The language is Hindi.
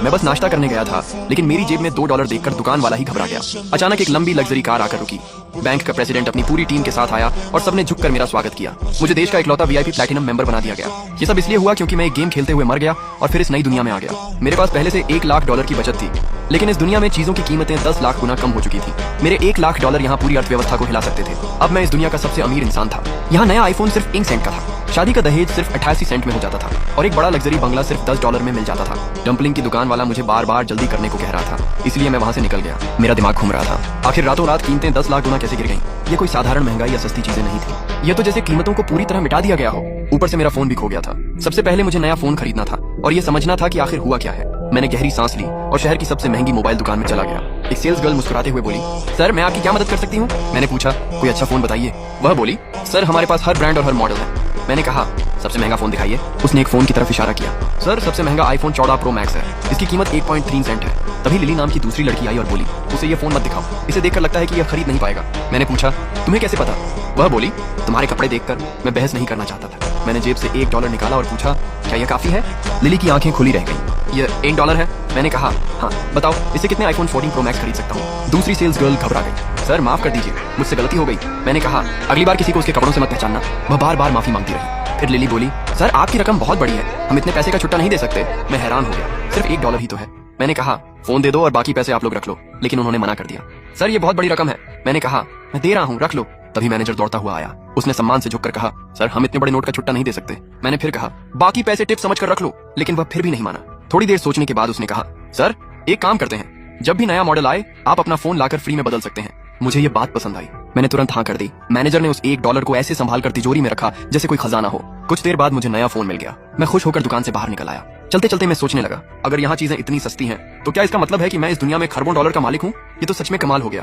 मैं बस नाश्ता करने गया था, लेकिन मेरी जेब में $2 देखकर दुकान वाला ही घबरा गया। अचानक एक लंबी लग्जरी कार आकर रुकी। बैंक का प्रेसिडेंट अपनी पूरी टीम के साथ आया और सबने झुककर मेरा स्वागत किया। मुझे देश का इकलौता VIP प्लैटिनम मेंबर बना दिया गया। ये सब इसलिए हुआ क्योंकि मैं एक गेम खेलते हुए मर गया और फिर इस नई दुनिया में आ गया। मेरे पास पहले से $1 लाख की बचत थी, लेकिन इस दुनिया में चीजों की कीमतें 10 लाख गुना कम हो चुकी थी। मेरे $1 लाख यहाँ पूरी अर्थव्यवस्था को हिला सकते थे। अब मैं इस दुनिया का सबसे अमीर इंसान था। यहाँ नया आईफोन सिर्फ 1 सेंट का था, शादी का दहेज सिर्फ 88 सेंट में हो जाता था और एक बड़ा लग्जरी बंगला सिर्फ $10 में मिल जाता था। डंपलिंग की दुकान वाला मुझे बार बार जल्दी करने को कह रहा था, इसलिए मैं वहाँ से निकल गया। मेरा दिमाग घूम रहा था, आखिर रातों रात कीमतें 10 लाख गुना कैसे गिर गईं? ये कोई साधारण महंगाई या सस्ती चीजें नहीं थी। ये तो जैसे कीमतों को पूरी तरह मिटा दिया गया हो। ऊपर से मेरा फोन भी खो गया था। सबसे पहले मुझे नया फोन खरीदना था और ये समझना था कि आखिर हुआ क्या है। मैंने गहरी सांस ली और शहर की सबसे महंगी मोबाइल दुकान में चला गया। एक सेल्स गर्ल मुस्कुराते हुए बोली, सर मैं आपकी क्या मदद कर सकती हूँ? मैंने पूछा, कोई अच्छा फोन बताइए। वह बोली, सर हमारे पास हर ब्रांड और हर मॉडल है। मैंने कहा, सबसे महंगा फोन दिखाइए। उसने एक फोन की तरफ इशारा किया। सर सबसे महंगा iPhone 14 Pro Max है, इसकी कीमत 1.3 सेंट है। तभी लिली नाम की दूसरी लड़की आई और बोली, उसे ये फोन मत दिखाओ, इसे देखकर लगता है कि यह खरीद नहीं पाएगा। मैंने पूछा, तुम्हें कैसे पता? वह बोली, तुम्हारे कपड़े देखकर मैं बहस नहीं करना चाहता था। मैंने जेब से $1 निकाला और पूछा, क्या यह काफी है? लिली की आंखें खुली रह गईं। यह $1 है? मैंने कहा, हाँ बताओ इसे कितने iPhone 14 Pro Max खरीद सकता हूँ? दूसरी सेल्स गर्ल घबरा गई। सर माफ कर दीजिए, मुझसे गलती हो गई। मैंने कहा, अगली बार किसी को उसके कपड़ों से मत पहचानना। वह बार बार माफी मांगती रही। फिर लिली बोली, सर आपकी रकम बहुत बड़ी है, हम इतने पैसे का छुट्टा नहीं दे सकते। मैं हैरान हो गया, सिर्फ $1 ही तो है। मैंने कहा, फोन दे दो और बाकी पैसे आप लोग रख लो, लेकिन उन्होंने मना कर दिया। सर ये बहुत बड़ी रकम है। मैंने कहा, मैं दे रहा हूँ, रख लो। तभी मैनेजर दौड़ता हुआ आया। उसने सम्मान से झुककर कहा, सर हम इतने बड़े नोट का छुट्टा नहीं दे सकते। मैंने फिर कहा, बाकी पैसे टिप समझकर रख लो, लेकिन वह फिर भी नहीं माना। थोड़ी देर सोचने के बाद उसने कहा, सर एक काम करते हैं, जब भी नया मॉडल आए आप अपना फोन लाकर फ्री में बदल सकते हैं। मुझे ये बात पसंद आई। मैंने तुरंत हाँ कर दी। मैनेजर ने उस $1 को ऐसे संभालकर तिजोरी में रखा जैसे कोई खजाना हो। कुछ देर बाद मुझे नया फोन मिल गया। मैं खुश होकर दुकान से बाहर निकल आया। चलते चलते मैं सोचने लगा, अगर यहाँ चीजें इतनी सस्ती हैं, तो क्या इसका मतलब है कि मैं इस दुनिया में खरबों डॉलर का मालिक हूँ? ये तो सच में कमाल हो गया।